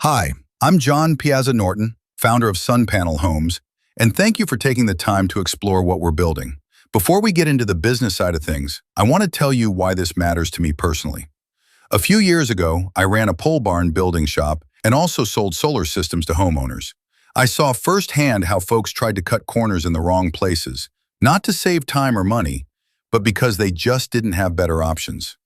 Hi, I'm John Piazza Norton, founder of Sun Panel Homes, and thank you for taking the time to explore what we're building. Before we get into the business side of things, I want to tell you why this matters to me personally. A few years ago, I ran a pole barn building shop and also sold solar systems to homeowners. I saw firsthand how folks tried to cut corners in the wrong places, not to save time or money, but because they just didn't have better options.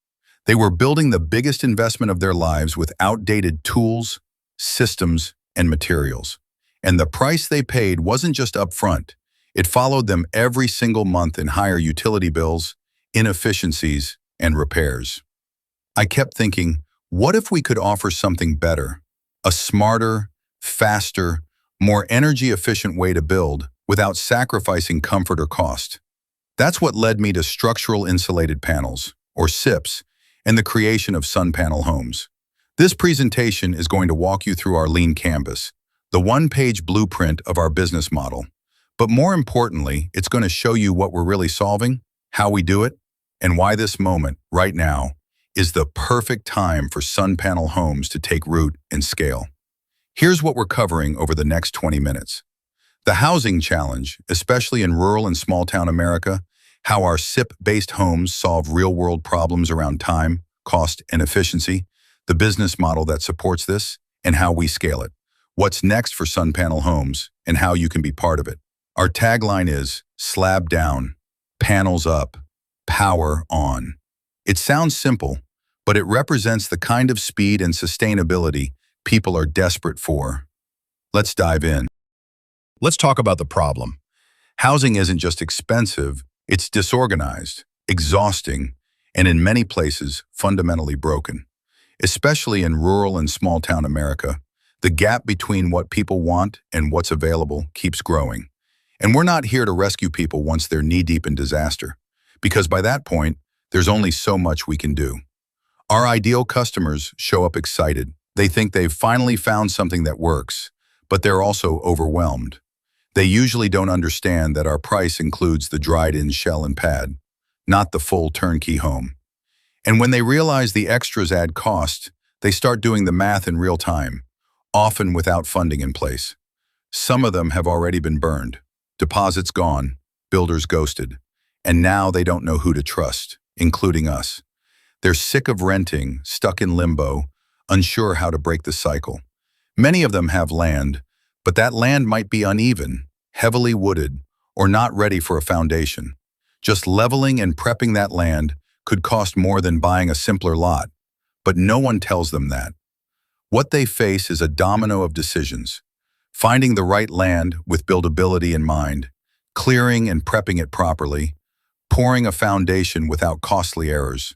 They were building the biggest investment of their lives with outdated tools, systems, and materials. And the price they paid wasn't just upfront. It followed them every single month in higher utility bills, inefficiencies, and repairs. I kept thinking, what if we could offer something better? A smarter, faster, more energy-efficient way to build without sacrificing comfort or cost. That's what led me to structural insulated panels, or SIPs, and the creation of Sun Panel Homes. This presentation is going to walk you through our lean canvas, the one-page blueprint of our business model. But more importantly, it's going to show you what we're really solving, how we do it, and why this moment, right now, is the perfect time for Sun Panel Homes to take root and scale. Here's what we're covering over the next 20 minutes. The housing challenge, especially in rural and small-town America, how our SIP-based homes solve real-world problems around time, cost, and efficiency, the business model that supports this, and how we scale it. What's next for Sun Panel Homes, and how you can be part of it. Our tagline is, slab down, panels up, power on. It sounds simple, but it represents the kind of speed and sustainability people are desperate for. Let's dive in. Let's talk about the problem. Housing isn't just expensive, it's disorganized, exhausting, and in many places, fundamentally broken. Especially in rural and small-town America, the gap between what people want and what's available keeps growing. And we're not here to rescue people once they're knee-deep in disaster, because by that point, there's only so much we can do. Our ideal customers show up excited. They think they've finally found something that works, but they're also overwhelmed. They usually don't understand that our price includes the dried-in shell and pad, not the full turnkey home. And when they realize the extras add cost, they start doing the math in real time, often without funding in place. Some of them have already been burned, deposits gone, builders ghosted, and now they don't know who to trust, including us. They're sick of renting, stuck in limbo, unsure how to break the cycle. Many of them have land, but that land might be uneven, heavily wooded, or not ready for a foundation. Just leveling and prepping that land could cost more than buying a simpler lot, but no one tells them that. What they face is a domino of decisions: finding the right land with buildability in mind, clearing and prepping it properly, pouring a foundation without costly errors,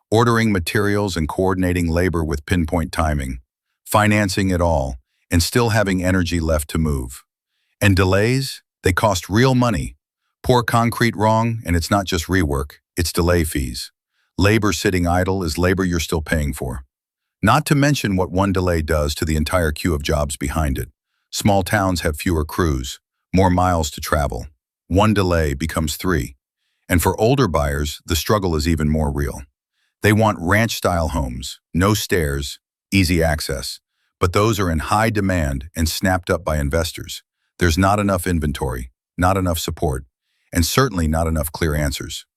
ordering materials and coordinating labor with pinpoint timing, financing it all, and still having energy left to move. And delays? They cost real money. Pour concrete wrong, and it's not just rework, it's delay fees. Labor sitting idle is labor you're still paying for. Not to mention what one delay does to the entire queue of jobs behind it. Small towns have fewer crews, more miles to travel. One delay becomes 3. And for older buyers, the struggle is even more real. They want ranch-style homes, no stairs, easy access, but those are in high demand and snapped up by investors. There's not enough inventory, not enough support, and certainly not enough clear answers.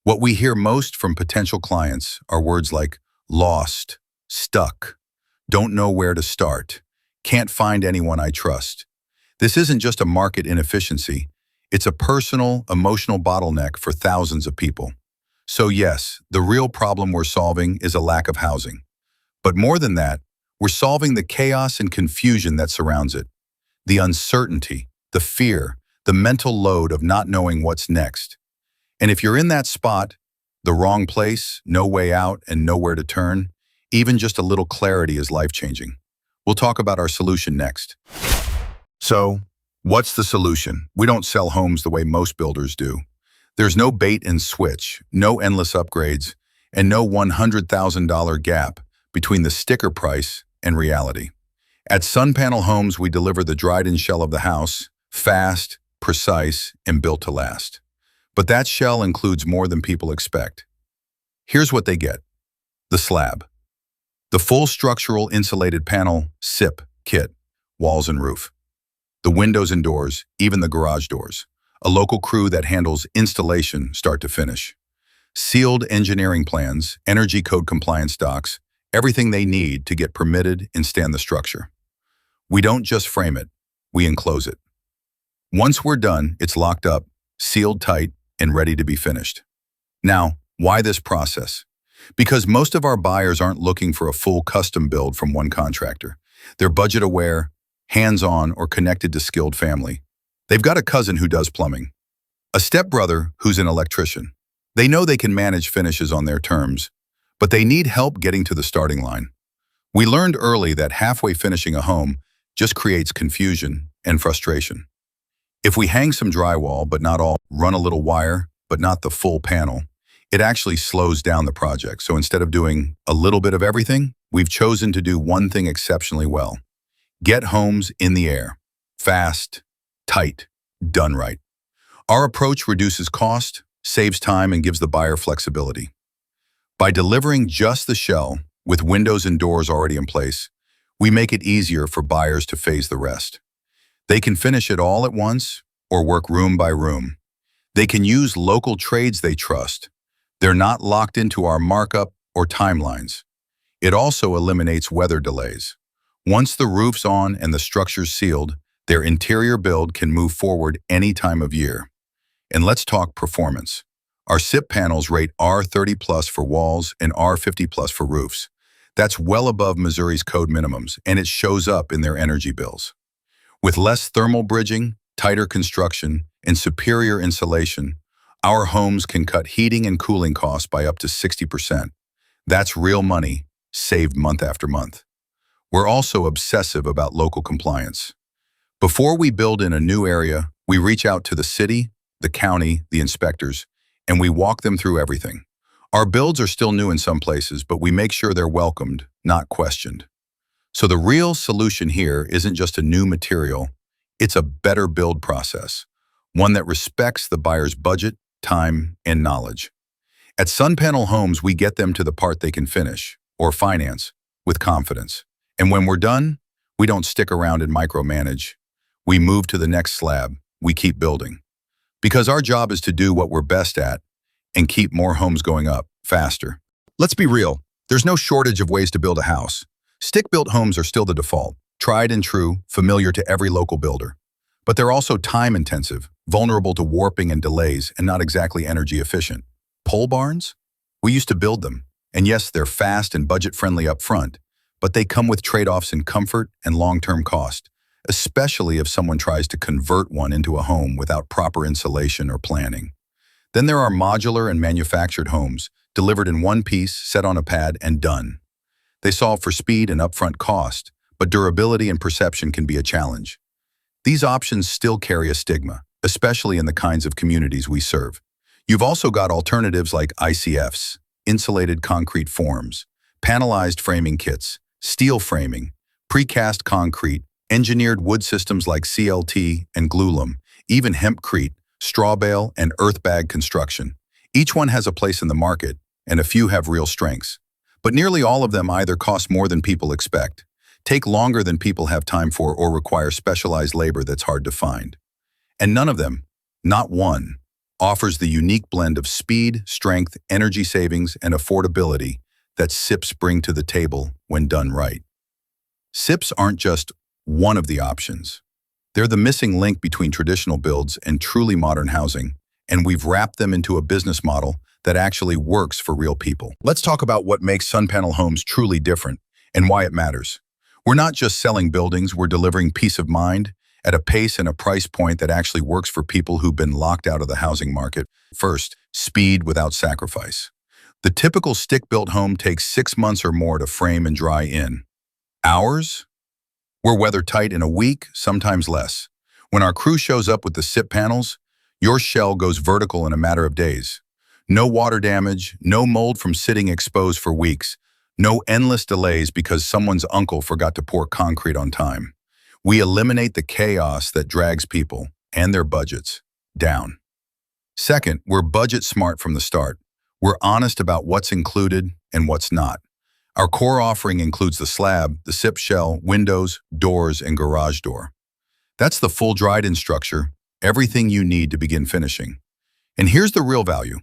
What we hear most from potential clients are words like lost, stuck, don't know where to start, can't find anyone I trust. This isn't just a market inefficiency, it's a personal, emotional bottleneck for thousands of people. So yes, the real problem we're solving is a lack of housing. But more than that, we're solving the chaos and confusion that surrounds it. The uncertainty, the fear, the mental load of not knowing what's next. And if you're in that spot, the wrong place, no way out, and nowhere to turn, even just a little clarity is life-changing. We'll talk about our solution next. So, what's the solution? We don't sell homes the way most builders do. There's no bait and switch, no endless upgrades, and no $100,000 gap between the sticker price and reality. At Sun Panel Homes, we deliver the dried-in shell of the house, fast, precise, and built to last. But that shell includes more than people expect. Here's what they get: the slab. The full structural insulated panel SIP kit, walls and roof. The windows and doors, even the garage doors. A local crew that handles installation start to finish. Sealed engineering plans, energy code compliance docs, everything they need to get permitted and stand the structure. We don't just frame it, we enclose it. Once we're done, it's locked up, sealed tight, and ready to be finished. Now, why this process? Because most of our buyers aren't looking for a full custom build from one contractor. They're budget-aware, hands-on, or connected to skilled family. They've got a cousin who does plumbing, a stepbrother who's an electrician. They know they can manage finishes on their terms, but they need help getting to the starting line. We learned early that halfway finishing a home just creates confusion and frustration. If we hang some drywall, but not all, run a little wire, but not the full panel, it actually slows down the project. So instead of doing a little bit of everything, we've chosen to do one thing exceptionally well. Get homes in the air. Fast, tight, done right. Our approach reduces cost, saves time, and gives the buyer flexibility. By delivering just the shell, with windows and doors already in place, we make it easier for buyers to phase the rest. They can finish it all at once or work room by room. They can use local trades they trust. They're not locked into our markup or timelines. It also eliminates weather delays. Once the roof's on and the structure's sealed, their interior build can move forward any time of year. And let's talk performance. Our SIP panels rate R30+ for walls and R50+ for roofs. That's well above Missouri's code minimums, and it shows up in their energy bills. With less thermal bridging, tighter construction, and superior insulation, our homes can cut heating and cooling costs by up to 60%. That's real money, saved month after month. We're also obsessive about local compliance. Before we build in a new area, we reach out to the city, the county, the inspectors, and we walk them through everything. Our builds are still new in some places, but we make sure they're welcomed, not questioned. So the real solution here isn't just a new material, it's a better build process, one that respects the buyer's budget, time, and knowledge. At SunPanel Homes, we get them to the part they can finish, or finance, with confidence. And when we're done, we don't stick around and micromanage. We move to the next slab, we keep building. Because our job is to do what we're best at and keep more homes going up, faster. Let's be real, there's no shortage of ways to build a house. Stick-built homes are still the default, tried and true, familiar to every local builder. But they're also time-intensive, vulnerable to warping and delays, and not exactly energy efficient. Pole barns? We used to build them. And yes, they're fast and budget-friendly up front, but they come with trade-offs in comfort and long-term cost, especially if someone tries to convert one into a home without proper insulation or planning. Then there are modular and manufactured homes, delivered in one piece, set on a pad, and done. They solve for speed and upfront cost, but durability and perception can be a challenge. These options still carry a stigma, especially in the kinds of communities we serve. You've also got alternatives like ICFs, insulated concrete forms, panelized framing kits, steel framing, precast concrete, engineered wood systems like CLT and glulam, even hempcrete, straw bale, and earth bag construction. Each one has a place in the market, and a few have real strengths. But nearly all of them either cost more than people expect, take longer than people have time for, or require specialized labor that's hard to find. And none of them, not one, offers the unique blend of speed, strength, energy savings, and affordability that SIPs bring to the table when done right. SIPs aren't just one of the options. They're the missing link between traditional builds and truly modern housing, and we've wrapped them into a business model that actually works for real people. Let's talk about what makes SunPanel Homes truly different and why it matters. We're not just selling buildings, we're delivering peace of mind at a pace and a price point that actually works for people who've been locked out of the housing market. First, speed without sacrifice. The typical stick-built home takes 6 months or more to frame and dry in. Ours? We're weather-tight in a week, sometimes less. When our crew shows up with the SIP panels, your shell goes vertical in a matter of days. No water damage, no mold from sitting exposed for weeks, no endless delays because someone's uncle forgot to pour concrete on time. We eliminate the chaos that drags people and their budgets down. Second, we're budget smart from the start. We're honest about what's included and what's not. Our core offering includes the slab, the SIP shell, windows, doors, and garage door. That's the full dried-in structure, everything you need to begin finishing. And here's the real value.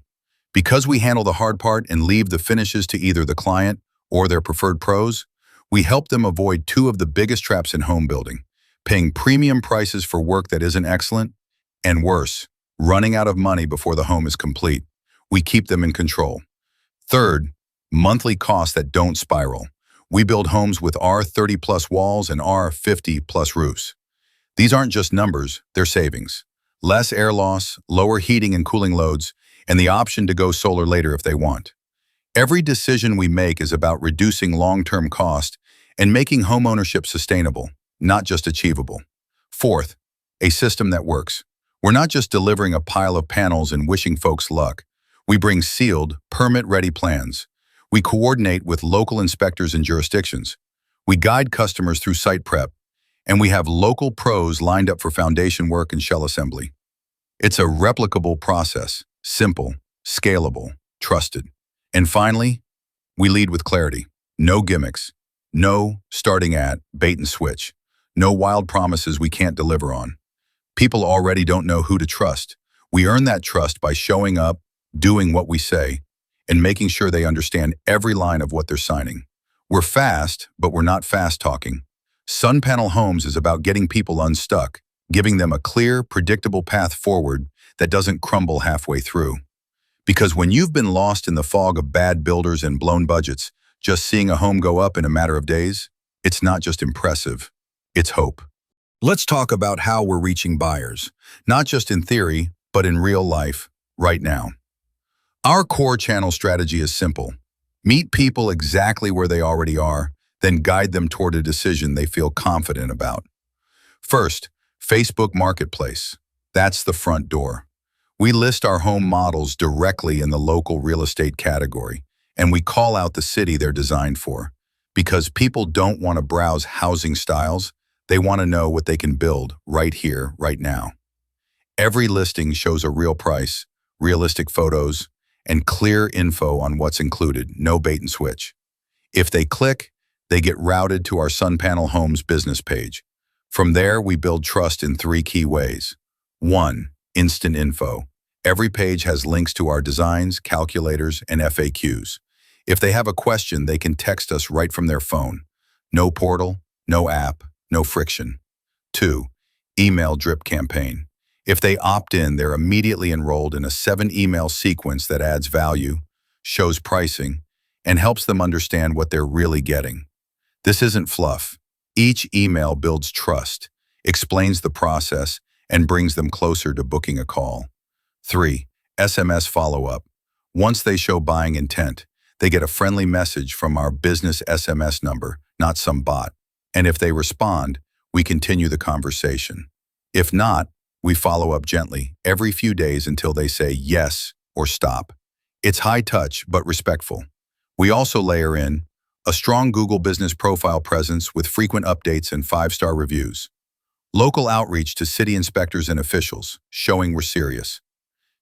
Because we handle the hard part and leave the finishes to either the client or their preferred pros, we help them avoid two of the biggest traps in home building: paying premium prices for work that isn't excellent, and worse, running out of money before the home is complete. We keep them in control. Third, monthly costs that don't spiral. We build homes with R30+ walls and R50+ roofs. These aren't just numbers, they're savings. Less air loss, lower heating and cooling loads, and the option to go solar later if they want. Every decision we make is about reducing long-term cost and making homeownership sustainable, not just achievable. Fourth, a system that works. We're not just delivering a pile of panels and wishing folks luck. We bring sealed, permit-ready plans. We coordinate with local inspectors and jurisdictions. We guide customers through site prep, and we have local pros lined up for foundation work and shell assembly. It's a replicable process, simple, scalable, trusted. And finally, we lead with clarity. No gimmicks. No starting at bait and switch. No wild promises we can't deliver on. People already don't know who to trust. We earn that trust by showing up, doing what we say, and making sure they understand every line of what they're signing. We're fast, but we're not fast talking. Sun Panel Homes is about getting people unstuck, giving them a clear, predictable path forward that doesn't crumble halfway through. Because when you've been lost in the fog of bad builders and blown budgets, just seeing a home go up in a matter of days, it's not just impressive, it's hope. Let's talk about how we're reaching buyers, not just in theory, but in real life, right now. Our core channel strategy is simple. Meet people exactly where they already are, then guide them toward a decision they feel confident about. First, Facebook Marketplace. That's the front door. We list our home models directly in the local real estate category, and we call out the city they're designed for. Because people don't want to browse housing styles, they want to know what they can build right here, right now. Every listing shows a real price, realistic photos, and clear info on what's included, no bait and switch. If they click, they get routed to our Sun Panel Homes business page. From there, we build trust in three key ways. 1. Instant info. Every page has links to our designs, calculators, and FAQs. If they have a question, they can text us right from their phone. No portal, no app, no friction. 2. Email drip campaign. If they opt in, they're immediately enrolled in a 7-email sequence that adds value, shows pricing, and helps them understand what they're really getting. This isn't fluff. Each email builds trust, explains the process, and brings them closer to booking a call. 3. SMS follow-up. Once they show buying intent, they get a friendly message from our business SMS number, not some bot. And if they respond, we continue the conversation. If not, we follow up gently every few days until they say yes or stop. It's high touch, but respectful. We also layer in a strong Google business profile presence with frequent updates and 5-star reviews. Local outreach to city inspectors and officials, showing we're serious.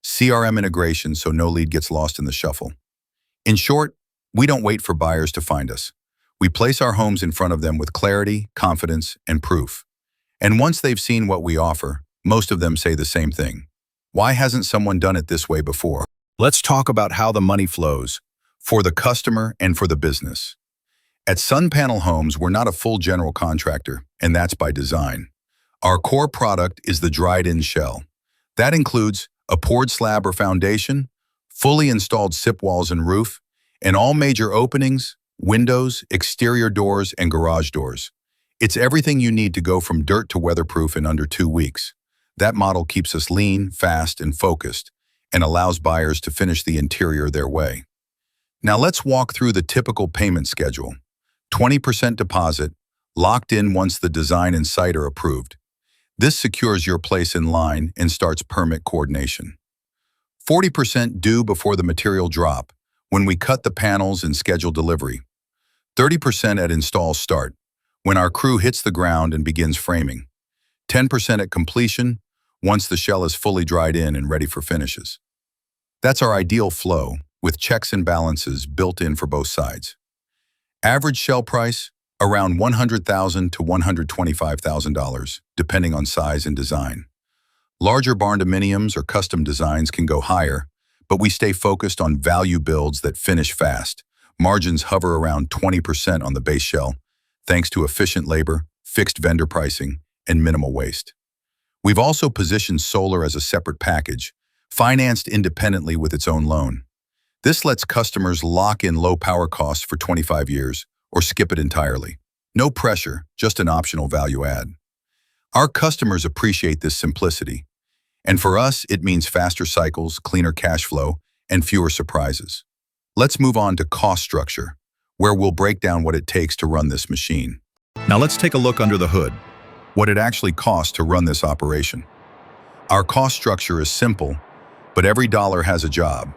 CRM integration so no lead gets lost in the shuffle. In short, we don't wait for buyers to find us. We place our homes in front of them with clarity, confidence, and proof. And once they've seen what we offer, most of them say the same thing. Why hasn't someone done it this way before? Let's talk about how the money flows, for the customer and for the business. At Sun Panel Homes, we're not a full general contractor, and that's by design. Our core product is the dried-in shell. That includes a poured slab or foundation, fully installed SIP walls and roof, and all major openings, windows, exterior doors, and garage doors. It's everything you need to go from dirt to weatherproof in under 2 weeks. That model keeps us lean, fast, and focused, and allows buyers to finish the interior their way. Now let's walk through the typical payment schedule. 20% deposit, locked in once the design and site are approved. This secures your place in line and starts permit coordination. 40% due before the material drop, when we cut the panels and schedule delivery. 30% at install start, when our crew hits the ground and begins framing. 10% at completion, once the shell is fully dried in and ready for finishes. That's our ideal flow, with checks and balances built in for both sides. Average shell price, around $100,000 to $125,000, depending on size and design. Larger Barndominiums or custom designs can go higher, but we stay focused on value builds that finish fast. Margins hover around 20% on the base shell, thanks to efficient labor, fixed vendor pricing, and minimal waste. We've also positioned solar as a separate package, financed independently with its own loan. This lets customers lock in low power costs for 25 years or skip it entirely. No pressure, just an optional value add. Our customers appreciate this simplicity, and for us, it means faster cycles, cleaner cash flow, and fewer surprises. Let's move on to cost structure, where we'll break down what it takes to run this machine. Now let's take a look under the hood, what it actually costs to run this operation. Our cost structure is simple, but every dollar has a job.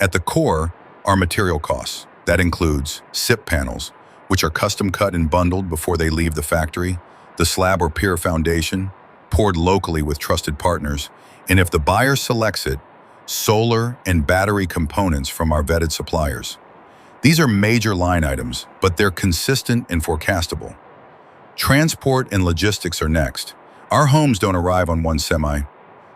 At the core are material costs. That includes SIP panels, which are custom cut and bundled before they leave the factory, the slab or pier foundation, poured locally with trusted partners, and if the buyer selects it, solar and battery components from our vetted suppliers. These are major line items, but they're consistent and forecastable. Transport and logistics are next. Our homes don't arrive on one semi.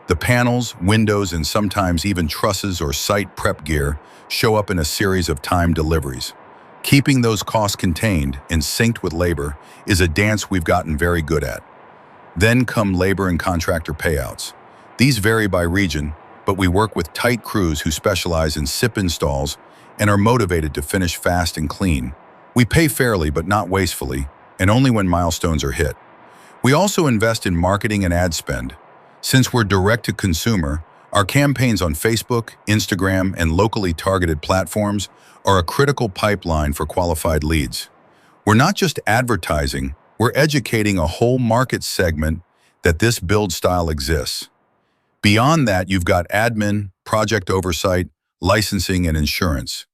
The panels, windows, and sometimes even trusses or site prep gear show up in a series of timed deliveries. Keeping those costs contained and synced with labor is a dance we've gotten very good at. Then come labor and contractor payouts. These vary by region, but we work with tight crews who specialize in SIP installs and are motivated to finish fast and clean. We pay fairly but not wastefully, and only when milestones are hit. We also invest in marketing and ad spend. Since we're direct to consumer, our campaigns on Facebook, Instagram, and locally targeted platforms are a critical pipeline for qualified leads. We're not just advertising, we're educating a whole market segment that this build style exists. Beyond that, you've got admin, project oversight, licensing, and insurance.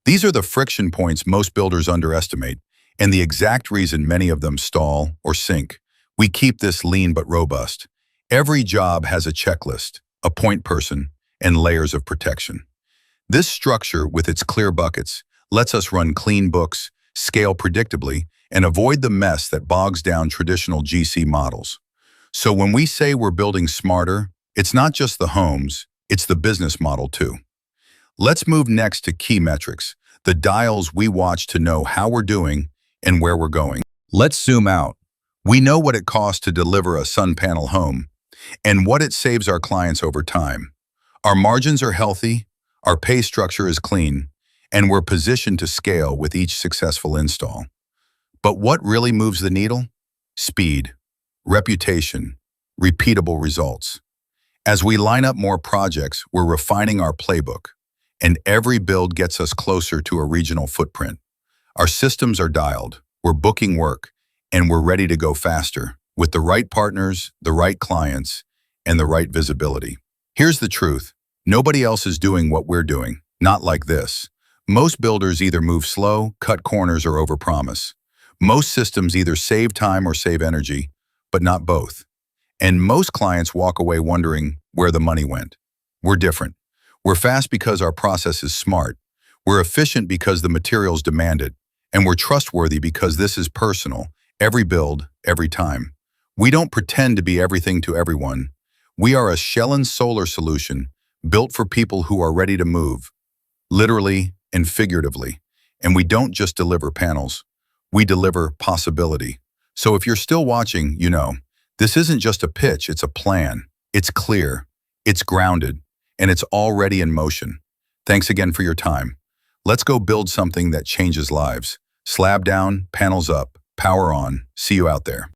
These are the friction points most builders underestimate, and the exact reason many of them stall or sink. We keep this lean but robust. Every job has a checklist, a point person, and layers of protection. This structure, with its clear buckets, lets us run clean books, scale predictably, and avoid the mess that bogs down traditional GC models. So when we say we're building smarter, it's not just the homes, it's the business model too. Let's move next to key metrics, the dials we watch to know how we're doing and where we're going. Let's zoom out. We know what it costs to deliver a sun panel home and what it saves our clients over time. Our margins are healthy, our pay structure is clean, and we're positioned to scale with each successful install. But what really moves the needle? Speed, reputation, repeatable results. As we line up more projects, we're refining our playbook, and every build gets us closer to a regional footprint. Our systems are dialed, we're booking work, and we're ready to go faster, with the right partners, the right clients, and the right visibility. Here's the truth. Nobody else is doing what we're doing, not like this. Most builders either move slow, cut corners, or overpromise. Most systems either save time or save energy, but not both. And most clients walk away wondering where the money went. We're different. We're fast because our process is smart. We're efficient because the materials demand it. And we're trustworthy because this is personal, every build, every time. We don't pretend to be everything to everyone. We are a shell and solar solution built for people who are ready to move, literally and figuratively. And we don't just deliver panels. We deliver possibility. So if you're still watching, you know, this isn't just a pitch, it's a plan. It's clear, it's grounded, and it's already in motion. Thanks again for your time. Let's go build something that changes lives. Slab down, panels up, power on. See you out there.